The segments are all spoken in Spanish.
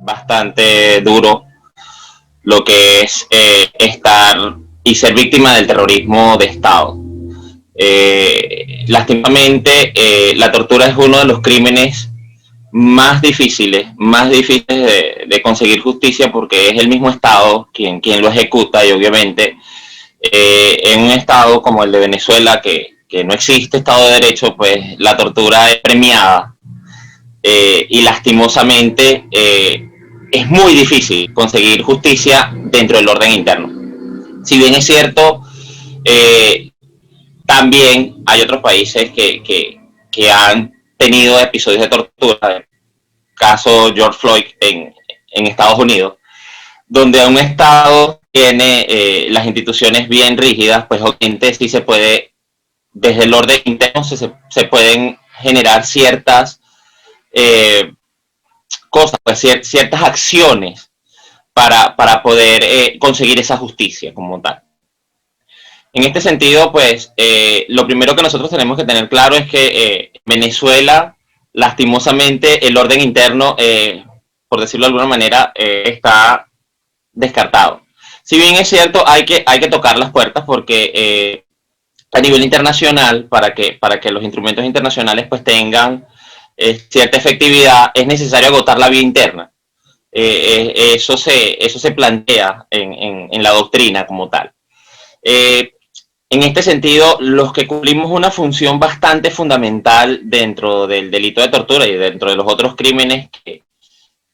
bastante duro lo que es estar y ser víctima del terrorismo de Estado. Lastimosamente, la tortura es uno de los crímenes más difíciles de conseguir justicia porque es el mismo Estado quien lo ejecuta y obviamente en un Estado como el de Venezuela que no existe Estado de Derecho, pues la tortura es premiada y lastimosamente es muy difícil conseguir justicia dentro del orden interno. Si bien es cierto, eh, también hay otros países que han tenido episodios de tortura, caso George Floyd en Estados Unidos, donde un Estado tiene las instituciones bien rígidas, pues obviamente sí se puede, desde el orden interno se pueden generar ciertas cosas, pues ciertas acciones para poder conseguir esa justicia como tal. En este sentido, pues lo primero que nosotros tenemos que tener claro es que Venezuela, lastimosamente, el orden interno, por decirlo de alguna manera, está descartado. Si bien es cierto, hay que tocar las puertas porque a nivel internacional, para que los instrumentos internacionales pues tengan cierta efectividad, es necesario agotar la vía interna. Eso se plantea en la doctrina como tal. En este sentido, los que cumplimos una función bastante fundamental dentro del delito de tortura y dentro de los otros crímenes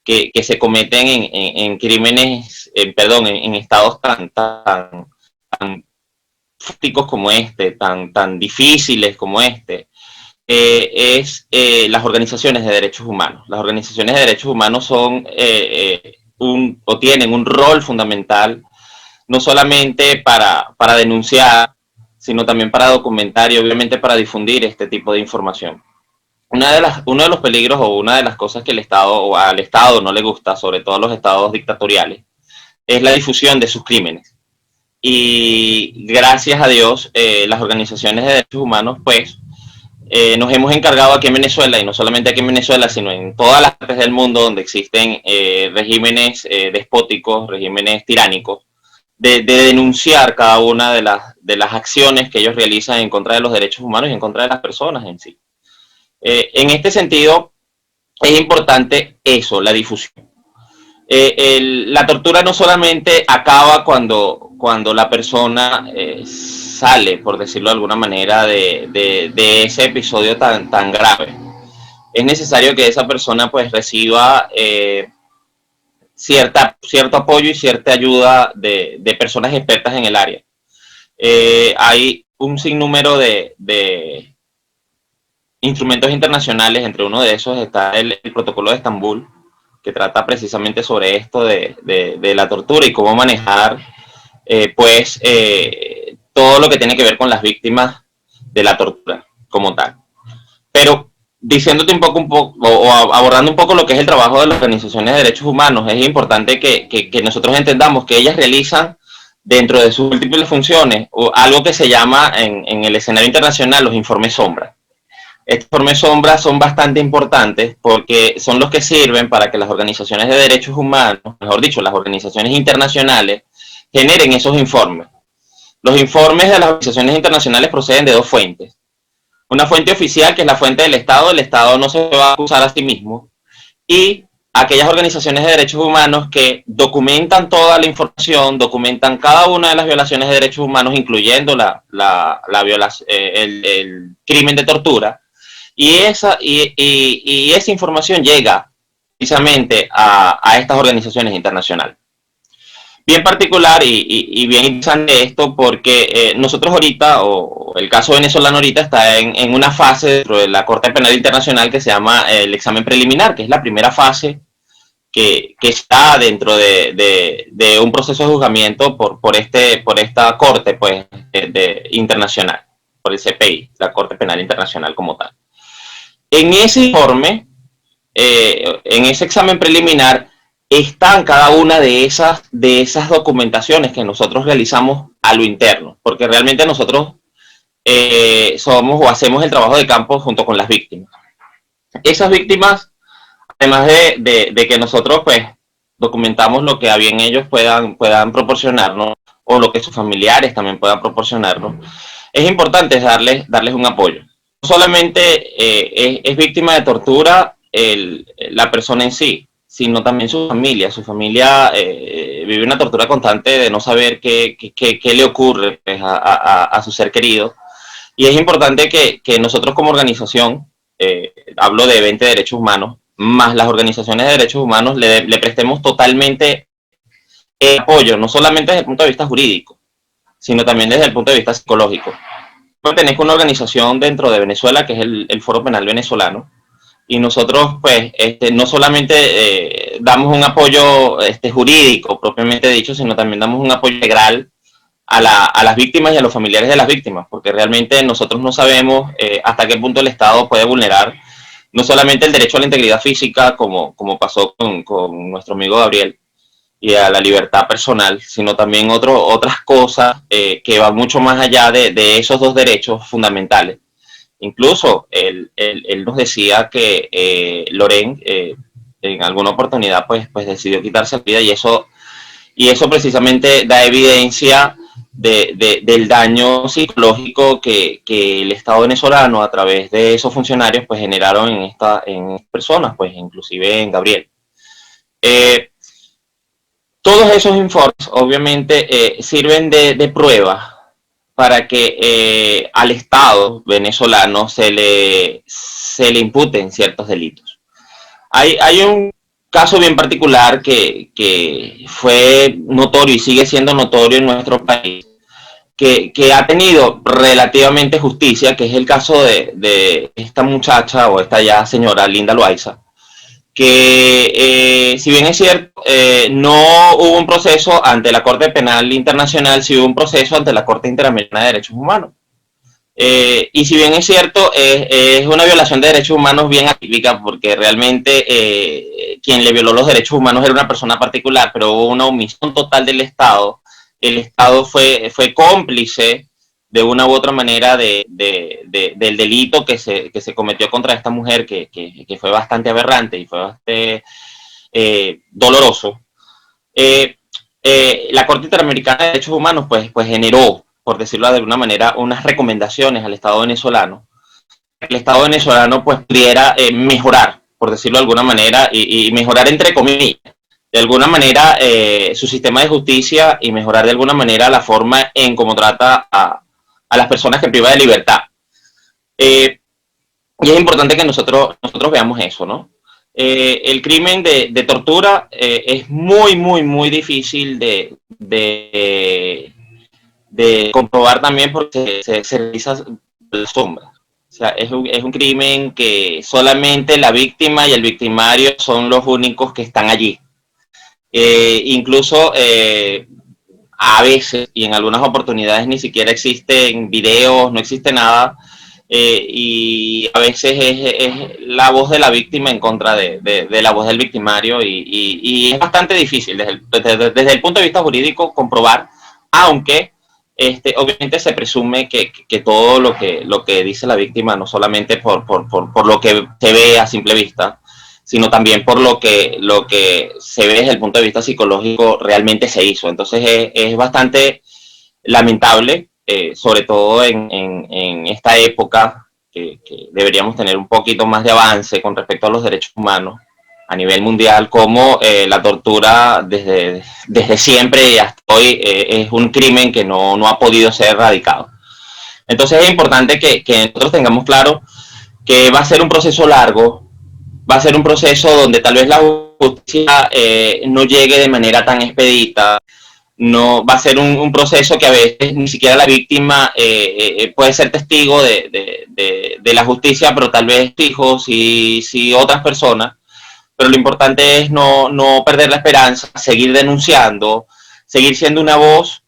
que se cometen en crímenes, perdón, en estados tan fácticos como este, tan difíciles como este, es las organizaciones de derechos humanos. Las organizaciones de derechos humanos son o tienen un rol fundamental no solamente para denunciar, sino también para documentar y obviamente para difundir este tipo de información. Uno de los peligros o una de las cosas que el Estado o al Estado no le gusta, sobre todo a los estados dictatoriales, es la difusión de sus crímenes. Y gracias a Dios, las organizaciones de derechos humanos, pues, nos hemos encargado aquí en Venezuela, y no solamente aquí en Venezuela, sino en todas las partes del mundo donde existen regímenes despóticos, regímenes tiránicos, de denunciar cada una de las acciones que ellos realizan en contra de los derechos humanos y en contra de las personas en sí. En este sentido, es importante eso, la difusión. La tortura no solamente acaba cuando la persona sale, por decirlo de alguna manera, de ese episodio tan grave. Es necesario que esa persona pues reciba cierto apoyo y cierta ayuda de personas expertas en el área. Hay un sinnúmero de instrumentos internacionales, entre uno de esos está el Protocolo de Estambul, que trata precisamente sobre esto de la tortura y cómo manejar todo lo que tiene que ver con las víctimas de la tortura como tal. Pero diciéndote un poco o abordando un poco lo que es el trabajo de las organizaciones de derechos humanos, es importante que nosotros entendamos que ellas realizan dentro de sus múltiples funciones algo que se llama en el escenario internacional los informes sombra. Estos informes sombra son bastante importantes porque son los que sirven para que las organizaciones de derechos humanos, mejor dicho, las organizaciones internacionales, generen esos informes. Los informes de las organizaciones internacionales proceden de dos fuentes. Una fuente oficial, que es la fuente del Estado. El Estado no se va a acusar a sí mismo. Y aquellas organizaciones de derechos humanos que documentan toda la información, documentan cada una de las violaciones de derechos humanos, incluyendo el crimen de tortura. Y esa información llega precisamente a estas organizaciones internacionales. Bien particular y bien interesante esto porque nosotros ahorita, o el caso venezolano ahorita, está en una fase dentro de la Corte Penal Internacional que se llama el examen preliminar, que es la primera fase que está dentro de un proceso de juzgamiento por esta Corte pues, internacional, por el CPI, la Corte Penal Internacional como tal. En ese informe, en ese examen preliminar, están cada una de esas documentaciones que nosotros realizamos a lo interno, porque realmente nosotros somos o hacemos el trabajo de campo junto con las víctimas. Esas víctimas, además de que nosotros pues documentamos lo que a bien ellos puedan proporcionarnos o lo que sus familiares también puedan proporcionarnos, es importante darles un apoyo. No solamente es víctima de tortura la persona en sí, sino también su familia. Su familia vive una tortura constante de no saber qué le ocurre pues, a su ser querido. Y es importante que nosotros como organización, hablo de 20 derechos humanos, más las organizaciones de derechos humanos, le prestemos totalmente apoyo, no solamente desde el punto de vista jurídico, sino también desde el punto de vista psicológico. Pertenezco a una organización dentro de Venezuela que es el Foro Penal Venezolano, y nosotros pues no solamente damos un apoyo jurídico propiamente dicho, sino también damos un apoyo integral a las víctimas y a los familiares de las víctimas, porque realmente nosotros no sabemos hasta qué punto el Estado puede vulnerar no solamente el derecho a la integridad física, como pasó con nuestro amigo Gabriel, y a la libertad personal, sino también otras cosas que van mucho más allá de esos dos derechos fundamentales. Incluso él nos decía que Loren en alguna oportunidad pues decidió quitarse la vida, y eso precisamente da evidencia del daño psicológico que el Estado venezolano a través de esos funcionarios pues generaron en personas, pues inclusive en Gabriel. Todos esos informes obviamente sirven de prueba para que al Estado venezolano se le imputen ciertos delitos. Hay un caso bien particular que fue notorio y sigue siendo notorio en nuestro país, que ha tenido relativamente justicia, que es el caso de esta muchacha o esta ya señora Linda Loaiza, que si bien es cierto, no hubo un proceso ante la Corte Penal Internacional, sí hubo un proceso ante la Corte Interamericana de Derechos Humanos. Y si bien es cierto, es una violación de derechos humanos bien atípica, porque realmente quien le violó los derechos humanos era una persona particular, pero hubo una omisión total del Estado. El Estado fue cómplice de una u otra manera del delito que se cometió contra esta mujer, que fue bastante aberrante y fue bastante doloroso. La Corte Interamericana de Derechos Humanos pues generó, por decirlo de alguna manera, unas recomendaciones al Estado venezolano. El Estado venezolano pues pudiera mejorar, por decirlo de alguna manera, y mejorar entre comillas, de alguna manera su sistema de justicia, y mejorar de alguna manera la forma en cómo trata a las personas que priva de libertad. Y es importante que nosotros veamos eso, ¿no? El crimen de tortura es muy difícil de comprobar también, porque se realiza la sombra. O sea, es un crimen que solamente la víctima y el victimario son los únicos que están allí. Incluso a veces y en algunas oportunidades ni siquiera existen videos, no existe nada, y a veces es la voz de la víctima en contra de la voz del victimario, y es bastante difícil desde el punto de vista jurídico comprobar, aunque obviamente se presume que todo lo que dice la víctima, no solamente por lo que se ve a simple vista, sino también por lo que se ve desde el punto de vista psicológico, realmente se hizo. Entonces es bastante lamentable, sobre todo en esta época, que deberíamos tener un poquito más de avance con respecto a los derechos humanos a nivel mundial, como la tortura desde siempre y hasta hoy es un crimen que no ha podido ser erradicado. Entonces es importante que nosotros tengamos claro que va a ser un proceso largo, va a ser un proceso donde tal vez la justicia no llegue de manera tan expedita. No va a ser un proceso que a veces ni siquiera la víctima puede ser testigo de la justicia, pero tal vez hijos y otras personas. Pero lo importante es no perder la esperanza, seguir denunciando, seguir siendo una voz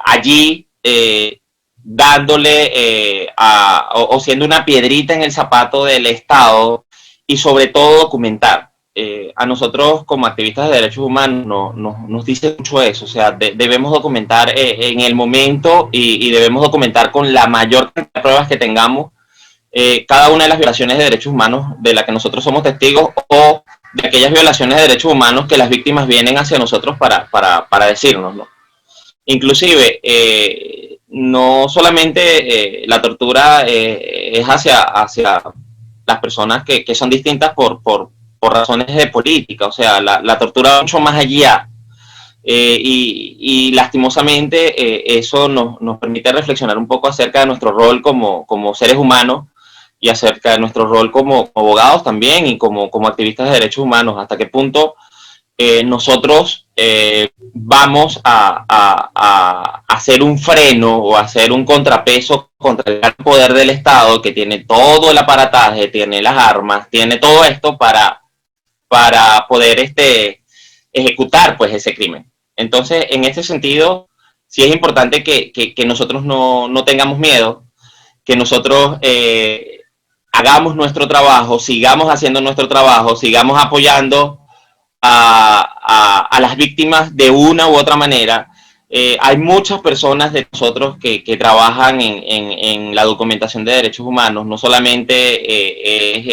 allí, dándole o siendo una piedrita en el zapato del Estado, y sobre todo documentar. A nosotros como activistas de derechos humanos nos dice mucho eso, o sea, debemos documentar en el momento, y debemos documentar con la mayor cantidad de pruebas que tengamos, cada una de las violaciones de derechos humanos de las que nosotros somos testigos, o de aquellas violaciones de derechos humanos que las víctimas vienen hacia nosotros para decirnos, ¿no? Inclusive, no solamente la tortura es hacia las personas que son distintas por razones de política, o sea, la tortura va mucho más allá. Y lastimosamente eso nos permite reflexionar un poco acerca de nuestro rol como seres humanos, y acerca de nuestro rol como abogados también, y como activistas de derechos humanos, hasta qué punto nosotros vamos a hacer un freno o a hacer un contrapeso contra el gran poder del Estado, que tiene todo el aparataje, tiene las armas, tiene todo esto para poder ejecutar pues ese crimen. Entonces, en este sentido, sí es importante que nosotros no tengamos miedo, que nosotros hagamos nuestro trabajo, sigamos haciendo nuestro trabajo, sigamos apoyando a las víctimas de una u otra manera. Hay muchas personas de nosotros que trabajan en la documentación de derechos humanos, no solamente es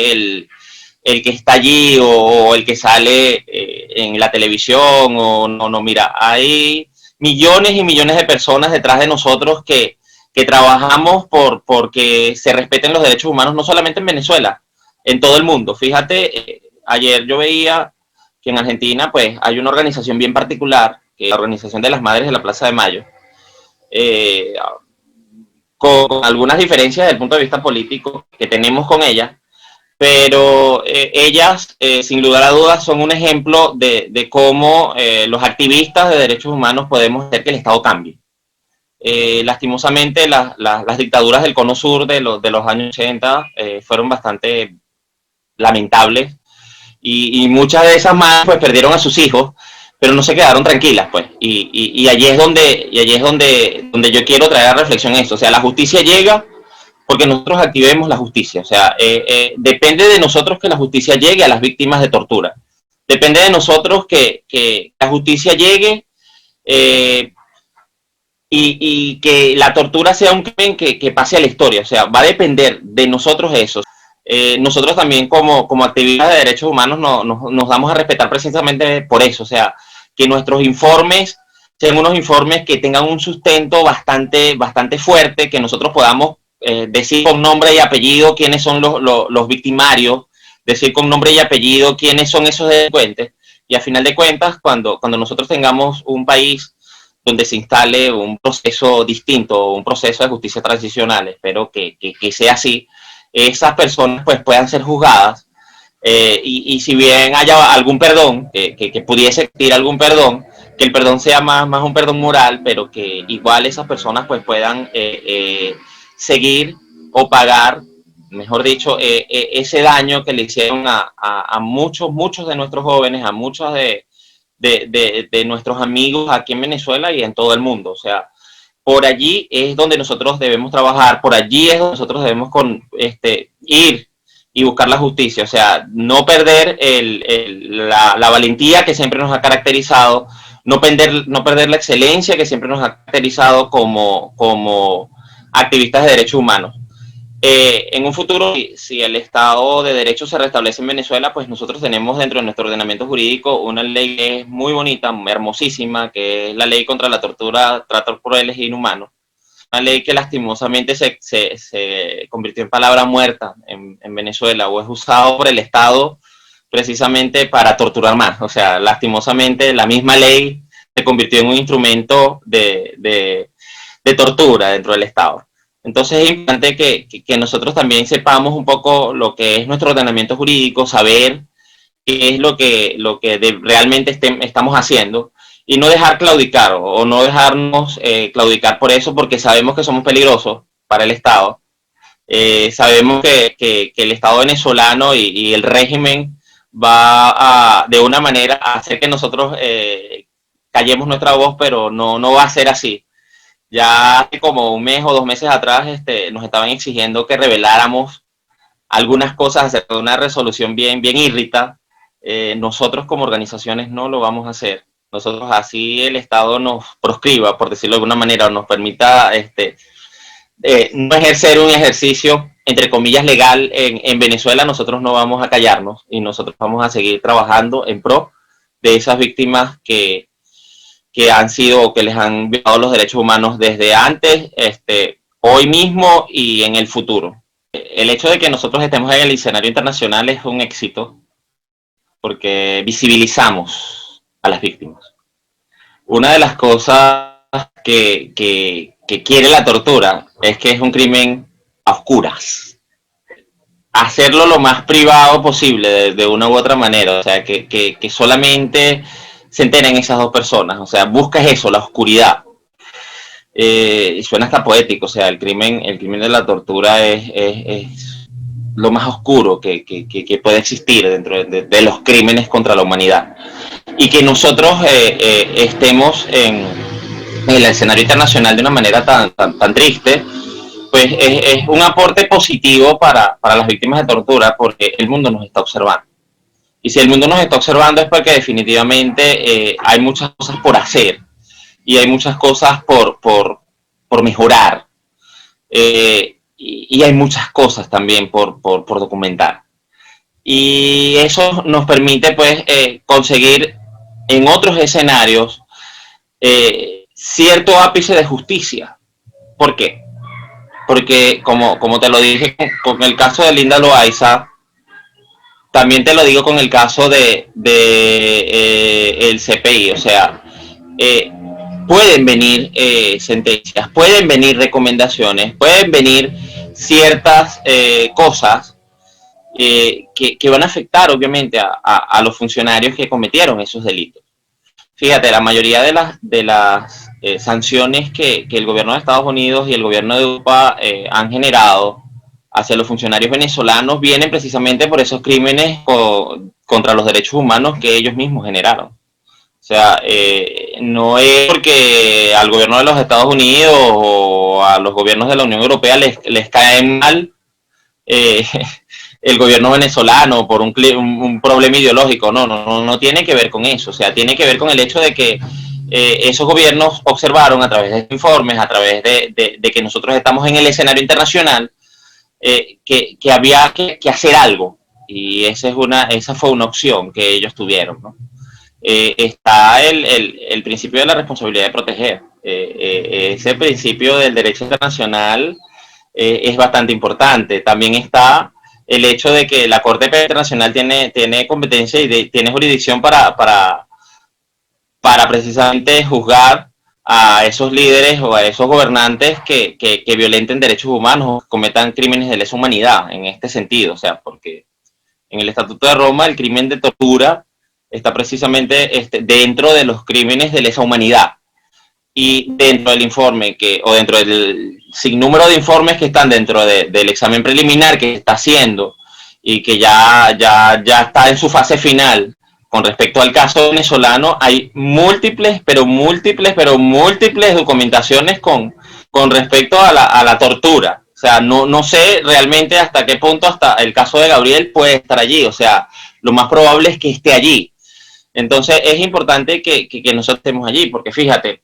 el que está allí o el que sale en la televisión, o no, mira, hay millones y millones de personas detrás de nosotros que trabajamos porque se respeten los derechos humanos, no solamente en Venezuela, en todo el mundo. Fíjate, ayer yo veía que en Argentina pues hay una organización bien particular, que es la Organización de las Madres de la Plaza de Mayo, eh, con algunas diferencias desde el punto de vista político que tenemos con ellas, pero ellas, sin lugar a dudas, son un ejemplo de cómo los activistas de derechos humanos podemos hacer que el Estado cambie. Lastimosamente, las dictaduras del Cono Sur de los años 80 fueron bastante lamentables, y muchas de esas madres pues perdieron a sus hijos, pero no se quedaron tranquilas, pues, y allí es donde yo quiero traer a reflexión esto. O sea, la justicia llega porque nosotros activemos la justicia. O sea, depende de nosotros que la justicia llegue a las víctimas de tortura. Depende de nosotros que la justicia llegue y que la tortura sea un crimen que pase a la historia. O sea, va a depender de nosotros eso. Nosotros también como activistas de derechos humanos nos damos a respetar precisamente por eso. O sea, que nuestros informes sean unos informes que tengan un sustento bastante fuerte, que nosotros podamos decir con nombre y apellido quiénes son los victimarios, decir con nombre y apellido quiénes son esos delincuentes, y a final de cuentas, cuando nosotros tengamos un país donde se instale un proceso distinto, un proceso de justicia transicional, espero que sea así, esas personas pues puedan ser juzgadas, y si bien haya algún perdón, que pudiese existir algún perdón, que el perdón sea más un perdón moral, pero que igual esas personas pues puedan seguir o pagar, mejor dicho, ese daño que le hicieron a muchos de nuestros jóvenes, a muchos de nuestros amigos aquí en Venezuela y en todo el mundo. O sea, por allí es donde nosotros debemos trabajar, por allí es donde nosotros debemos ir y buscar la justicia. O sea, no perder la valentía que siempre nos ha caracterizado, no perder la excelencia que siempre nos ha caracterizado como activistas de derechos humanos. En un futuro, si el Estado de Derecho se restablece en Venezuela, pues nosotros tenemos dentro de nuestro ordenamiento jurídico una ley que es muy bonita, hermosísima, que es la ley contra la tortura, tratos crueles e inhumanos. Una ley que lastimosamente se convirtió en palabra muerta en Venezuela, o es usado por el Estado precisamente para torturar más. O sea, lastimosamente la misma ley se convirtió en un instrumento de tortura dentro del Estado. Entonces es importante que nosotros también sepamos un poco lo que es nuestro ordenamiento jurídico, saber qué es lo que realmente estamos haciendo, y no dejar claudicar o no dejarnos claudicar por eso, porque sabemos que somos peligrosos para el Estado. Sabemos que el Estado venezolano y el régimen va de una manera a hacer que nosotros callemos nuestra voz, pero no va a ser así. Ya hace como un mes o 2 meses atrás nos estaban exigiendo que reveláramos algunas cosas acerca de una resolución bien irrita. Nosotros como organizaciones no lo vamos a hacer. Nosotros, así el Estado nos proscriba, por decirlo de alguna manera, o nos permita no ejercer un ejercicio entre comillas, legal en Venezuela, nosotros no vamos a callarnos y nosotros vamos a seguir trabajando en pro de esas víctimas que han sido o que les han violado los derechos humanos desde antes, hoy mismo y en el futuro. El hecho de que nosotros estemos en el escenario internacional es un éxito porque visibilizamos a las víctimas. Una de las cosas que quiere la tortura es que es un crimen a oscuras. Hacerlo lo más privado posible de una u otra manera, o sea, que solamente se enteren esas dos personas, o sea, buscas eso, la oscuridad. Y suena hasta poético, o sea, el crimen de la tortura es lo más oscuro que puede existir dentro de los crímenes contra la humanidad. Y que nosotros estemos en el escenario internacional de una manera tan triste, pues es un aporte positivo para las víctimas de tortura porque el mundo nos está observando. Y si el mundo nos está observando es porque definitivamente hay muchas cosas por hacer y hay muchas cosas por mejorar. Y hay muchas cosas también por documentar. Y eso nos permite pues conseguir en otros escenarios cierto ápice de justicia. ¿Por qué? Porque como te lo dije con el caso de Linda Loaiza, también te lo digo con el caso de el CPI, o sea, pueden venir sentencias, pueden venir recomendaciones, pueden venir ciertas cosas que van a afectar obviamente a los funcionarios que cometieron esos delitos. Fíjate, la mayoría de las sanciones que el gobierno de Estados Unidos y el gobierno de Europa han generado hacia los funcionarios venezolanos vienen precisamente por esos crímenes contra los derechos humanos que ellos mismos generaron. O sea, no es porque al gobierno de los Estados Unidos o a los gobiernos de la Unión Europea les cae mal eh, el gobierno venezolano por un problema ideológico. No tiene que ver con eso. O sea, tiene que ver con el hecho de que esos gobiernos observaron a través de informes, a través de que nosotros estamos en el escenario internacional, que había que hacer algo. Y esa fue una opción que ellos tuvieron, ¿no? Está el principio de la responsabilidad de proteger. Ese principio del derecho internacional es bastante importante. También está el hecho de que la Corte Penal Internacional tiene competencia y tiene jurisdicción para precisamente juzgar a esos líderes o a esos gobernantes que violenten derechos humanos, cometan crímenes de lesa humanidad en este sentido. O sea, porque en el Estatuto de Roma el crimen de tortura está precisamente dentro de los crímenes de lesa humanidad. Y dentro del informe o dentro del sinnúmero de informes que están dentro del examen preliminar que está haciendo y que ya está en su fase final con respecto al caso venezolano, hay múltiples documentaciones con respecto a la tortura. O sea, no sé realmente hasta qué punto hasta el caso de Gabriel puede estar allí. O sea, lo más probable es que esté allí. Entonces es importante que nosotros estemos allí, porque fíjate,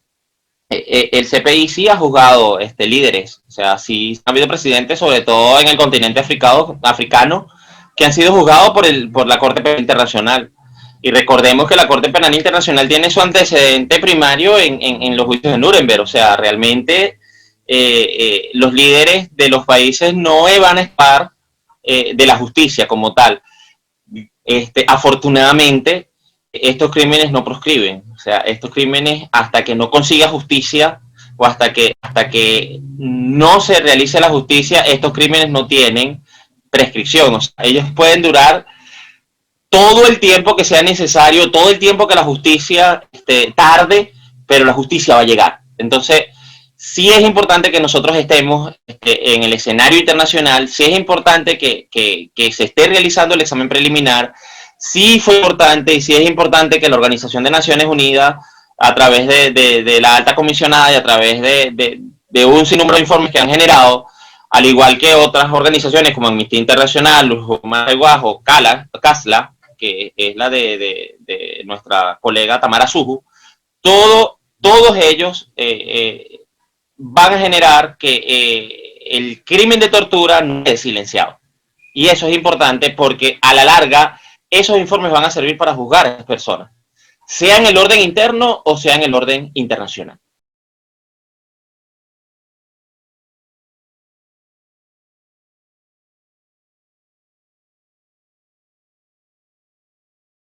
el CPI sí ha juzgado líderes, o sea, sí ha habido presidentes, sobre todo en el continente africano, que han sido juzgados por la Corte Penal Internacional. Y recordemos que la Corte Penal Internacional tiene su antecedente primario en los juicios de Nuremberg, o sea, realmente los líderes de los países no van a escapar de la justicia como tal. Afortunadamente, estos crímenes no proscriben. O sea, estos crímenes, hasta que no consiga justicia o hasta que no se realice la justicia, estos crímenes no tienen prescripción. O sea, ellos pueden durar todo el tiempo que sea necesario, todo el tiempo que la justicia tarde, pero la justicia va a llegar. Entonces, sí es importante que nosotros estemos en el escenario internacional, sí es importante que se esté realizando el examen preliminar. Sí fue importante y sí es importante que la Organización de Naciones Unidas, a través de la alta comisionada y a través de un sinnúmero de informes que han generado, al igual que otras organizaciones como Amnistía Internacional, Human Rights Watch o CASLA, que es la de nuestra colega Tamara Suju, todos ellos van a generar que el crimen de tortura no quede silenciado. Y eso es importante porque a la larga esos informes van a servir para juzgar a esas personas, sea en el orden interno o sea en el orden internacional.